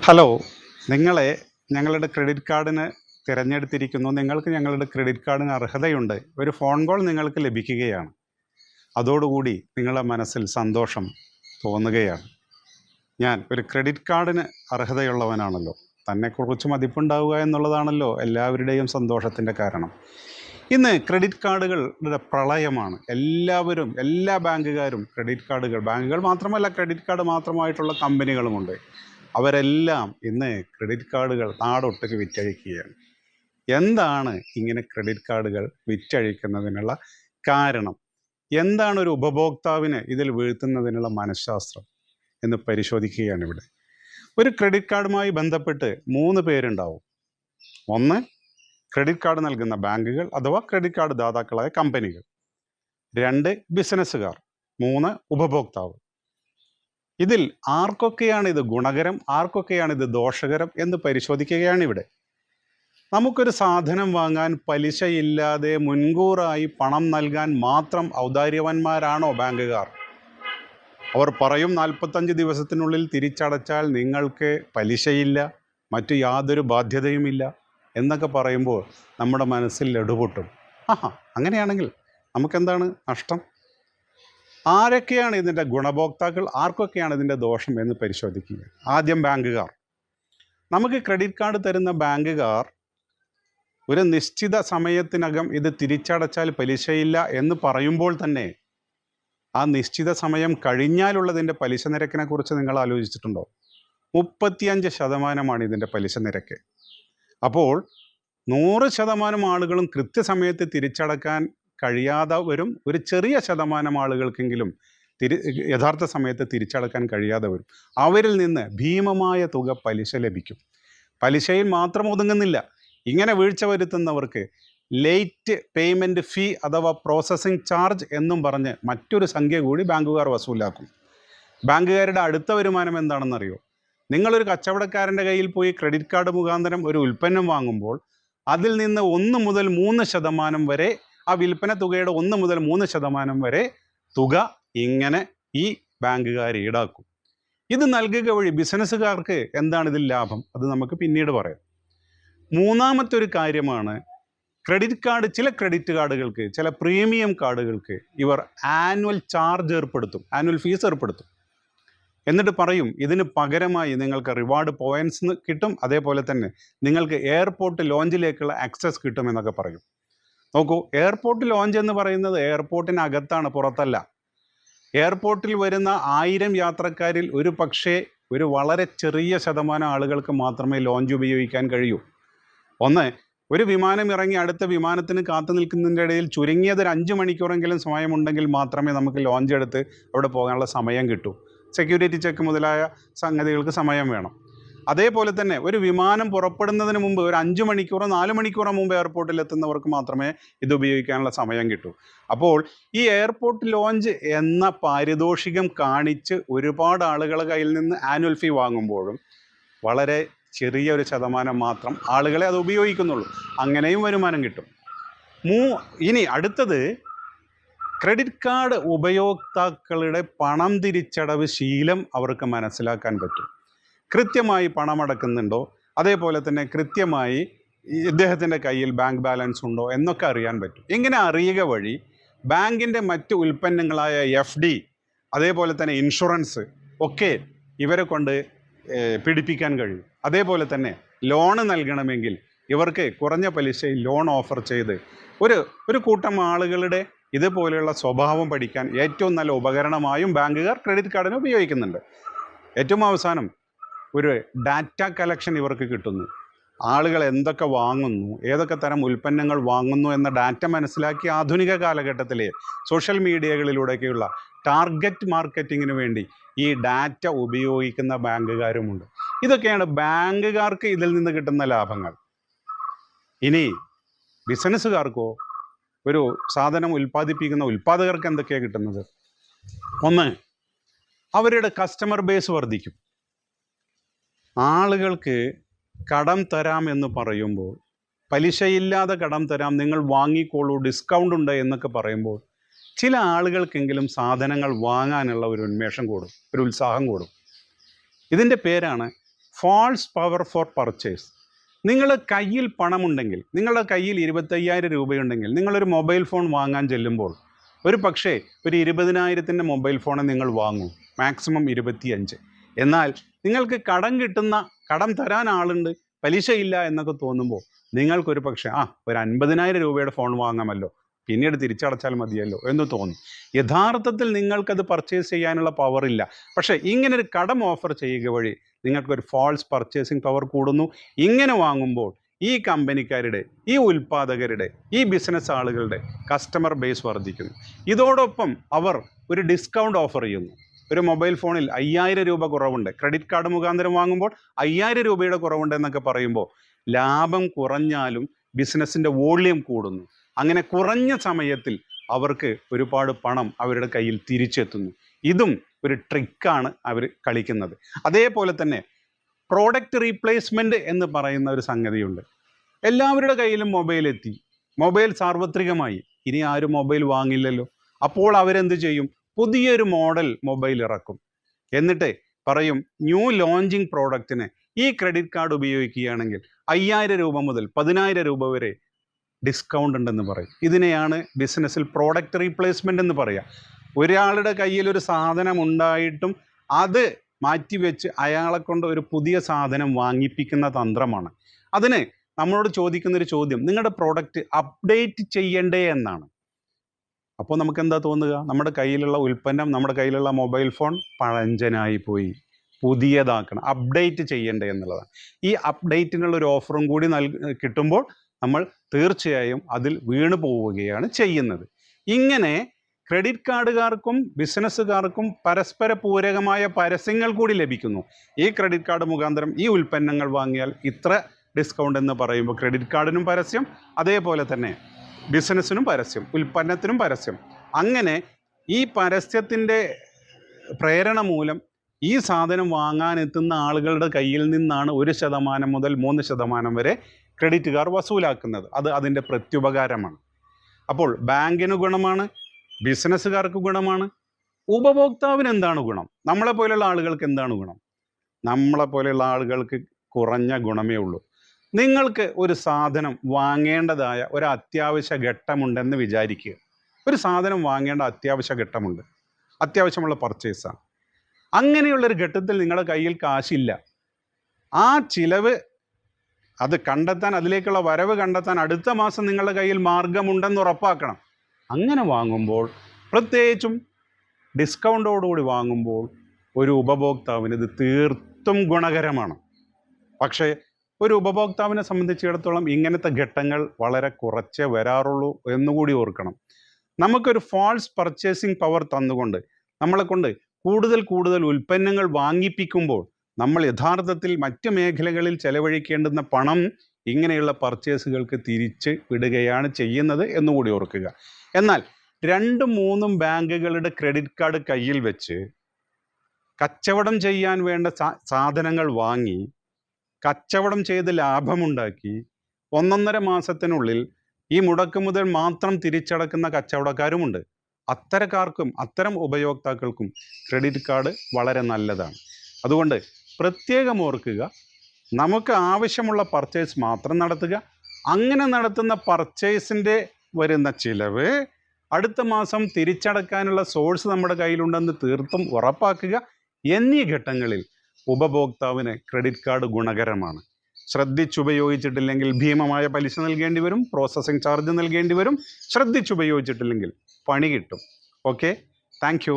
Hello, നിങ്ങളെ ഞങ്ങളുടെ credit കാർഡിന് തിരഞ്ഞെടുത്തിരിക്കുന്നു. നിങ്ങൾക്ക് ഞങ്ങളുടെ ക്രെഡിറ്റ് കാർഡിന് അർഹതയുണ്ട്. ഒരു ഫോൺ കോൾ നിങ്ങൾക്ക് ലഭിക്കുകയാണ്. അതോടുകൂടി നിങ്ങളുടെ മനസ്സിൽ സന്തോഷം തോന്നുകയാണ്. ഞാൻ ഒരു ക്രെഡിറ്റ് കാർഡിന് അർഹതയുള്ളവനാണല്ലോ. തന്നെക്കുറിച്ച് മതിപ്പുണ്ടാവുക എന്നുള്ളതാണല്ലോ എല്ലാവരുടെയും സന്തോഷത്തിൻ്റെ കാരണം. ഇന്ന് ക്രെഡിറ്റ് കാർഡുകളുടെ പ്രളയമാണ്. എല്ലാ ബാങ്കുകാരും ബാങ്കുകൾ മാത്രമല്ല, ക്രെഡിറ്റ് കാർഡ് മാത്രമായിട്ടുള്ള കമ്പനികളുമുണ്ട്. അവരെല്ലാം ഇന്ന് ക്രെഡിറ്റ് കാർഡുകൾ നാടൊട്ടുക്ക് വിറ്റഴിക്കുകയാണ്. എന്താണ് ഇങ്ങനെ ക്രെഡിറ്റ് കാർഡുകൾ വിറ്റഴിക്കുന്നതിനുള്ള കാരണം? എന്താണ് ഒരു ഉപഭോക്താവിനെ ഇതിൽ വീഴ്ത്തുന്നതിനുള്ള മനഃശാസ്ത്രം എന്ന് പരിശോധിക്കുകയാണ് ഇവിടെ. ഒരു ക്രെഡിറ്റ് കാർഡുമായി ബന്ധപ്പെട്ട് 3 പേരുണ്ടാവും. ഒന്ന്, ക്രെഡിറ്റ് കാർഡ് നൽകുന്ന ബാങ്കുകൾ അഥവാ ക്രെഡിറ്റ് കാർഡ് ദാതാക്കളായ കമ്പനികൾ. 2, ബിസിനസ്സുകാർ. 3, ഉപഭോക്താവ്. ഇതിൽ ആർക്കൊക്കെയാണ് ഇത് ഗുണകരം, ആർക്കൊക്കെയാണ് ഇത് ദോഷകരം എന്ന് പരിശോധിക്കുകയാണ് ഇവിടെ. നമുക്കൊരു സാധനം വാങ്ങാൻ പലിശയില്ലാതെ മുൻകൂറായി പണം നൽകാൻ മാത്രം ഔദാര്യവന്മാരാണോ ബാങ്കുകാർ? അവർ പറയും 45 ദിവസത്തിനുള്ളിൽ തിരിച്ചടച്ചാൽ നിങ്ങൾക്ക് പലിശയില്ല, മറ്റു യാതൊരു ബാധ്യതയുമില്ല എന്നൊക്കെ പറയുമ്പോൾ നമ്മുടെ മനസ്സിൽ ലഡുപൊട്ടും. അങ്ങനെയാണെങ്കിൽ നമുക്കെന്താണ് നഷ്ടം? ആരൊക്കെയാണ് ഇതിൻ്റെ ഗുണഭോക്താക്കൾ, ആർക്കൊക്കെയാണ് ഇതിൻ്റെ ദോഷം എന്ന് പരിശോധിക്കുക. ആദ്യം ബാങ്കുകാർ. നമുക്ക് ക്രെഡിറ്റ് കാർഡ് തരുന്ന ബാങ്കുകാർ ഒരു നിശ്ചിത സമയത്തിനകം ഇത് തിരിച്ചടച്ചാൽ പലിശയില്ല എന്ന് പറയുമ്പോൾ തന്നെ ആ നിശ്ചിത സമയം കഴിഞ്ഞാലുള്ളതിൻ്റെ പലിശ നിരക്കിനെ കുറിച്ച് നിങ്ങൾ ആലോചിച്ചിട്ടുണ്ടോ? 35% ഇതിൻ്റെ പലിശ നിരക്ക്. അപ്പോൾ 100% ആളുകളും കൃത്യസമയത്ത് തിരിച്ചടക്കാൻ കഴിയാതെ വരും. ഒരു ചെറിയ ശതമാനം ആളുകൾക്കെങ്കിലും യഥാർത്ഥ സമയത്ത് തിരിച്ചടക്കാൻ കഴിയാതെ വരും. അവരിൽ നിന്ന് ഭീമമായ തുക പലിശ ലഭിക്കും. പലിശയിൽ മാത്രം ഒതുങ്ങുന്നില്ല. ഇങ്ങനെ വീഴ്ച വരുത്തുന്നവർക്ക് ലേറ്റ് പേയ്മെൻറ്റ് ഫീ അഥവാ പ്രോസസ്സിംഗ് ചാർജ് എന്നും പറഞ്ഞ് മറ്റൊരു സംഖ്യ കൂടി ബാങ്കുകാർ വസൂലാക്കും. ബാങ്കുകാരുടെ അടുത്ത വരുമാനം എന്താണെന്നറിയോ? നിങ്ങളൊരു കച്ചവടക്കാരൻ്റെ കയ്യിൽ പോയി ക്രെഡിറ്റ് കാർഡ് മുഖാന്തരം ഒരു ഉൽപ്പന്നം വാങ്ങുമ്പോൾ അതിൽ നിന്ന് 1 മുതൽ 3% വരെ, ആ വിൽപ്പന തുകയുടെ 1 മുതൽ 3% വരെ തുക ഇങ്ങനെ ഈ ബാങ്കുകാർ ഈടാക്കും. ഇത് നൽകുക വഴി ബിസിനസ്സുകാർക്ക് എന്താണ് ഇതിൽ ലാഭം? അത് നമുക്ക് പിന്നീട് പറയാം. മൂന്നാമത്തെ ഒരു കാര്യമാണ്, ചില ക്രെഡിറ്റ് കാർഡുകൾക്ക്, ചില പ്രീമിയം കാർഡുകൾക്ക് ഇവർ ആനുവൽ ചാർജ് ഏർപ്പെടുത്തും, ആനുവൽ ഫീസ് ഏർപ്പെടുത്തും. എന്നിട്ട് പറയും ഇതിന് പകരമായി നിങ്ങൾക്ക് റിവാർഡ് പോയിൻറ്റ്സ് കിട്ടും, അതേപോലെ തന്നെ നിങ്ങൾക്ക് എയർപോർട്ട് ലോഞ്ചിലേക്കുള്ള ആക്സസ് കിട്ടും എന്നൊക്കെ പറയും. നോക്കൂ, എയർപോർട്ട് ലോഞ്ച് എന്ന് പറയുന്നത് എയർപോർട്ടിനകത്താണ്, പുറത്തല്ല. എയർപോർട്ടിൽ വരുന്ന 1000 യാത്രക്കാരിൽ ഒരു വളരെ ചെറിയ ശതമാനം ആളുകൾക്ക് മാത്രമേ ലോഞ്ച് ഉപയോഗിക്കാൻ കഴിയൂ. ഒരു വിമാനം ഇറങ്ങി അടുത്ത വിമാനത്തിന് കാത്തു നിൽക്കുന്നതിൻ്റെ ഇടയിൽ ചുരുങ്ങിയത് 5 മണിക്കൂറെങ്കിലും സമയമുണ്ടെങ്കിൽ മാത്രമേ നമുക്ക് ലോഞ്ച് എടുത്ത് അവിടെ പോകാനുള്ള സമയം കിട്ടൂ. സെക്യൂരിറ്റി ചെക്ക് മുതലായ സംഗതികൾക്ക് സമയം വേണം. അതേപോലെ തന്നെ ഒരു വിമാനം പുറപ്പെടുന്നതിന് മുമ്പ് ഒരു 5 മണിക്കൂറോ 4 മണിക്കൂറോ മുമ്പ് എയർപോർട്ടിൽ എത്തുന്നവർക്ക് മാത്രമേ ഇത് ഉപയോഗിക്കാനുള്ള സമയം കിട്ടൂ. അപ്പോൾ ഈ എയർപോർട്ട് ലോഞ്ച് എന്ന പാരിതോഷികം കാണിച്ച് ഒരുപാട് ആളുകളുടെ കയ്യിൽ നിന്ന് ആനുവൽ ഫീ വാങ്ങുമ്പോഴും വളരെ ചെറിയ ഒരു ശതമാനം മാത്രം ആളുകളെ അത് ഉപയോഗിക്കുന്നുള്ളൂ. അങ്ങനെയും വരുമാനം കിട്ടും. ഇനി അടുത്തത്, ക്രെഡിറ്റ് കാർഡ് ഉപയോക്താക്കളുടെ പണം തിരിച്ചടവ് ശീലം അവർക്ക് മനസ്സിലാക്കാൻ പറ്റും. കൃത്യമായി പണമടക്കുന്നുണ്ടോ, അതേപോലെ തന്നെ കൃത്യമായി ഇദ്ദേഹത്തിൻ്റെ കയ്യിൽ ബാങ്ക് ബാലൻസ് ഉണ്ടോ എന്നൊക്കെ അറിയാൻ പറ്റും. ഇങ്ങനെ അറിയുക വഴി ബാങ്കിൻ്റെ മറ്റ് ഉൽപ്പന്നങ്ങളായ FD, അതേപോലെ തന്നെ ഇൻഷുറൻസ് ഒക്കെ ഇവരെ കൊണ്ട് പിടിപ്പിക്കാൻ കഴിയും. അതേപോലെ തന്നെ ലോണ് നൽകണമെങ്കിൽ ഇവർക്ക് കുറഞ്ഞ പലിശയിൽ ലോൺ ഓഫർ ചെയ്ത് ഒരു കൂട്ടം ആളുകളുടെ ഇതുപോലെയുള്ള സ്വഭാവം പഠിക്കാൻ ഏറ്റവും നല്ല ഉപകരണമായും ബാങ്കുകാർ ക്രെഡിറ്റ് കാർഡിനെ ഉപയോഗിക്കുന്നുണ്ട്. ഏറ്റവും അവസാനം ഒരു ഡാറ്റ കളക്ഷൻ ഇവർക്ക് കിട്ടുന്നു. ആളുകൾ എന്തൊക്കെ വാങ്ങുന്നു, ഏതൊക്കെ തരം ഉൽപ്പന്നങ്ങൾ വാങ്ങുന്നു എന്ന ഡാറ്റ മനസ്സിലാക്കി ആധുനിക കാലഘട്ടത്തിലെ സോഷ്യൽ മീഡിയകളിലൂടെയൊക്കെയുള്ള ടാർഗറ്റ് മാർക്കറ്റിങ്ങിന് വേണ്ടി ഈ ഡാറ്റ ഉപയോഗിക്കുന്ന ബാങ്കുകാരുമുണ്ട്. ഇതൊക്കെയാണ് ബാങ്കുകാർക്ക് ഇതിൽ നിന്ന് കിട്ടുന്ന ലാഭങ്ങൾ. ഇനി ബിസിനസ്സുകാർക്കോ, ഒരു സാധനം ഉൽപ്പാദിപ്പിക്കുന്ന ഉൽപ്പാദകർക്ക് എന്തൊക്കെയാണ് കിട്ടുന്നത്? ഒന്ന്, അവരുടെ കസ്റ്റമർ ബേസ് വർദ്ധിക്കും. ആളുകൾക്ക് കടം തരാം എന്ന് പറയുമ്പോൾ, പലിശയില്ലാതെ കടം തരാം, നിങ്ങൾ വാങ്ങിക്കോളൂ, ഡിസ്കൗണ്ട് ഉണ്ട് എന്നൊക്കെ പറയുമ്പോൾ ചില ആളുകൾക്കെങ്കിലും സാധനങ്ങൾ വാങ്ങാനുള്ള ഒരു ഉന്മേഷം കൂടും, ഒരു ഉത്സാഹം കൂടും. ഇതിൻ്റെ പേരാണ് ഫാൾസ് പവർ ഫോർ പർച്ചേസ്. നിങ്ങൾ കയ്യിൽ പണമുണ്ടെങ്കിൽ, നിങ്ങളുടെ കയ്യിൽ 25,000 രൂപയുണ്ടെങ്കിൽ നിങ്ങളൊരു മൊബൈൽ ഫോൺ വാങ്ങാൻ ചെല്ലുമ്പോൾ ഒരു പക്ഷേ ഒരു 20,000-ൻ്റെ മൊബൈൽ ഫോൺ നിങ്ങൾ വാങ്ങും, മാക്സിമം 25. എന്നാൽ നിങ്ങൾക്ക് കടം തരാൻ ആളുണ്ട്, പലിശയില്ല എന്നൊക്കെ തോന്നുമ്പോൾ നിങ്ങൾക്കൊരു പക്ഷേ ഒരു 50,000 രൂപയുടെ ഫോൺ വാങ്ങാമല്ലോ, പിന്നീട് തിരിച്ചടച്ചാൽ മതിയല്ലോ എന്ന് തോന്നും. യഥാർത്ഥത്തിൽ നിങ്ങൾക്കത് പർച്ചേസ് ചെയ്യാനുള്ള പവറില്ല. പക്ഷേ ഇങ്ങനൊരു കടം ഓഫർ ചെയ്യുക വഴി നിങ്ങൾക്കൊരു ഫാൾസ് പർച്ചേസിങ് പവർ കൂടുന്നു. ഇങ്ങനെ വാങ്ങുമ്പോൾ ഈ കമ്പനിക്കാരുടെ, ഈ ഉൽപ്പാദകരുടെ, ഈ ബിസിനസ് ആളുകളുടെ കസ്റ്റമർ ബേസ് വർദ്ധിക്കുന്നു. ഇതോടൊപ്പം അവർ ഒരു ഡിസ്കൗണ്ട് ഓഫർ ചെയ്യുന്നു. ഒരു മൊബൈൽ ഫോണിൽ 5,000 രൂപ കുറവുണ്ട്, ക്രെഡിറ്റ് കാർഡ് മുഖാന്തരം വാങ്ങുമ്പോൾ 5,000 രൂപയുടെ കുറവുണ്ട് എന്നൊക്കെ പറയുമ്പോൾ ലാഭം കുറഞ്ഞാലും ബിസിനസ്സിൻ്റെ വോള്യം കൂടുന്നു. അങ്ങനെ കുറഞ്ഞ സമയത്തിൽ അവർക്ക് ഒരുപാട് പണം അവരുടെ കയ്യിൽ തിരിച്ചെത്തുന്നു. ഇതും ഒരു ട്രിക്കാണ് അവർ കളിക്കുന്നത്. അതേപോലെ തന്നെ പ്രോഡക്റ്റ് റീപ്ലേസ്മെൻറ്റ് എന്ന് പറയുന്ന ഒരു സംഗതിയുണ്ട്. എല്ലാവരുടെ കയ്യിലും മൊബൈൽ എത്തി, മൊബൈൽ സാർവത്രികമായി, ഇനി ആരും മൊബൈൽ വാങ്ങില്ലല്ലോ. അപ്പോൾ അവരെന്ത് ചെയ്യും? പുതിയൊരു മോഡൽ മൊബൈൽ ഇറക്കും. എന്നിട്ട് പറയും ന്യൂ ലോഞ്ചിങ് പ്രോഡക്റ്റിന് ഈ ക്രെഡിറ്റ് കാർഡ് ഉപയോഗിക്കുകയാണെങ്കിൽ 5,000 രൂപ മുതൽ 10,000 രൂപ വരെ ഡിസ്കൗണ്ട് ഉണ്ടെന്ന് പറയും. ഇതിനെയാണ് ബിസിനസ്സിൽ പ്രോഡക്റ്റ് റീപ്ലേസ്മെൻ്റ് എന്ന് പറയുക. ഒരാളുടെ കയ്യിൽ ഒരു സാധനം ഉണ്ടായിട്ടും അത് മാറ്റിവെച്ച് അയാളെ കൊണ്ട് ഒരു പുതിയ സാധനം വാങ്ങിപ്പിക്കുന്ന തന്ത്രമാണ്. അതിന് നമ്മളോട് ചോദിക്കുന്നൊരു ചോദ്യം, നിങ്ങളുടെ പ്രോഡക്റ്റ് അപ്ഡേറ്റ് ചെയ്യണ്ടേ എന്നാണ്. അപ്പോൾ നമുക്ക് എന്താ തോന്നുക? നമ്മുടെ കയ്യിലുള്ള ഉൽപ്പന്നം, നമ്മുടെ കയ്യിലുള്ള മൊബൈൽ ഫോൺ പഴഞ്ചനായി പോയി, പുതിയതാക്കണം, അപ്ഡേറ്റ് ചെയ്യണ്ടേ എന്നുള്ളതാണ്. ഈ അപ്ഡേറ്റിനുള്ളൊരു ഓഫറും കൂടി കിട്ടുമ്പോൾ നമ്മൾ തീർച്ചയായും അതിൽ വീണു പോവുകയാണ് ചെയ്യുന്നത്. ഇങ്ങനെ ക്രെഡിറ്റ് കാർഡുകാർക്കും ബിസിനസ്സുകാർക്കും പരസ്പര പൂരകമായ പരസ്യങ്ങൾ കൂടി ലഭിക്കുന്നു. ഈ ക്രെഡിറ്റ് കാർഡ് മുഖാന്തരം ഈ ഉൽപ്പന്നങ്ങൾ വാങ്ങിയാൽ ഇത്ര ഡിസ്കൗണ്ട് എന്ന് പറയുമ്പോൾ ക്രെഡിറ്റ് കാർഡിനും പരസ്യം, അതേപോലെ തന്നെ ബിസിനസ്സിനും പരസ്യം, ഉൽപ്പന്നത്തിനും പരസ്യം. അങ്ങനെ ഈ പരസ്യത്തിൻ്റെ പ്രേരണ മൂലം ഈ സാധനം വാങ്ങാനെത്തുന്ന ആളുകളുടെ കയ്യിൽ നിന്നാണ് 1% മുതൽ 3% വരെ ക്രെഡിറ്റുകാർ വസൂലാക്കുന്നത്. അത് അതിൻ്റെ പ്രത്യുപകാരമാണ്. അപ്പോൾ ബാങ്കിന് ഗുണമാണ്, ബിസിനസ്സുകാർക്ക് ഗുണമാണ്, ഉപഭോക്താവിന് എന്താണ് ഗുണം? നമ്മളെപ്പോലെയുള്ള ആളുകൾക്ക് എന്താണ് ഗുണം? നമ്മളെപ്പോലെയുള്ള ആളുകൾക്ക് കുറഞ്ഞ ഗുണമേ ഉള്ളൂ. നിങ്ങൾക്ക് ഒരു സാധനം വാങ്ങേണ്ടതായ ഒരു അത്യാവശ്യ ഘട്ടമുണ്ടെന്ന് വിചാരിക്കുക. ഒരു സാധനം വാങ്ങേണ്ട അത്യാവശ്യ ഘട്ടമുണ്ട്, അത്യാവശ്യമുള്ള പർച്ചേസാണ്. അങ്ങനെയുള്ളൊരു ഘട്ടത്തിൽ നിങ്ങളുടെ കയ്യിൽ കാശില്ല. ആ ചിലവ് അത് കണ്ടെത്താൻ, അതിലേക്കുള്ള വരവ് കണ്ടെത്താൻ അടുത്ത മാസം നിങ്ങളുടെ കയ്യിൽ മാർഗമുണ്ടെന്ന് ഉറപ്പാക്കണം. അങ്ങനെ വാങ്ങുമ്പോൾ, പ്രത്യേകിച്ചും ഡിസ്കൗണ്ടോടുകൂടി വാങ്ങുമ്പോൾ, ഒരു ഉപഭോക്താവിന് ഇത് തീർത്തും ഗുണകരമാണ്. പക്ഷേ ഒരു ഉപഭോക്താവിനെ സംബന്ധിച്ചിടത്തോളം ഇങ്ങനത്തെ ഘട്ടങ്ങൾ വളരെ കുറച്ചേ വരാറുള്ളൂ എന്നുകൂടി ഓർക്കണം. നമുക്കൊരു ഫാൾസ് പർച്ചേസിങ് പവർ തന്നുകൊണ്ട് നമ്മളെ കൊണ്ട് കൂടുതൽ ഉൽപ്പന്നങ്ങൾ വാങ്ങിപ്പിക്കുമ്പോൾ നമ്മൾ യഥാർത്ഥത്തിൽ മറ്റ് മേഖലകളിൽ ചെലവഴിക്കേണ്ടുന്ന പണം ഇങ്ങനെയുള്ള പർച്ചേസുകൾക്ക് തിരിച്ച് വിടുകയാണ് ചെയ്യുന്നത് എന്നുകൂടി ഓർക്കുക. എന്നാൽ 2-3 ബാങ്കുകളുടെ ക്രെഡിറ്റ് കാർഡ് കയ്യിൽ വെച്ച് കച്ചവടം ചെയ്യാൻ വേണ്ട സാധനങ്ങൾ വാങ്ങി, കച്ചവടം ചെയ്ത് ലാഭമുണ്ടാക്കി 1.5 മാസത്തിനുള്ളിൽ ഈ മുടക്കുമുതൽ മാത്രം തിരിച്ചടക്കുന്ന കച്ചവടക്കാരുമുണ്ട്. അത്തരം ഉപയോക്താക്കൾക്കും ക്രെഡിറ്റ് കാർഡ് വളരെ നല്ലതാണ്. അതുകൊണ്ട് പ്രത്യേകം ഓർക്കുക, നമുക്ക് ആവശ്യമുള്ള പർച്ചേസ് മാത്രം നടത്തുക. അങ്ങനെ നടത്തുന്ന പർച്ചേസിൻ്റെ വരുന്ന ചിലവ് അടുത്ത മാസം തിരിച്ചടക്കാനുള്ള സോഴ്സ് നമ്മുടെ കയ്യിലുണ്ടെന്ന് തീർത്തും ഉറപ്പാക്കുക. എന്നീ ഘട്ടങ്ങളിൽ ഉപഭോക്താവിന് ക്രെഡിറ്റ് കാർഡ് ഗുണകരമാണ്. ശ്രദ്ധിച്ചുപയോഗിച്ചിട്ടില്ലെങ്കിൽ ഭീമമായ പലിശ നൽകേണ്ടി വരും, പ്രോസസ്സിംഗ് ചാർജ് നൽകേണ്ടി വരും. ശ്രദ്ധിച്ചുപയോഗിച്ചിട്ടില്ലെങ്കിൽ പണി കിട്ടും. Okay, thank you.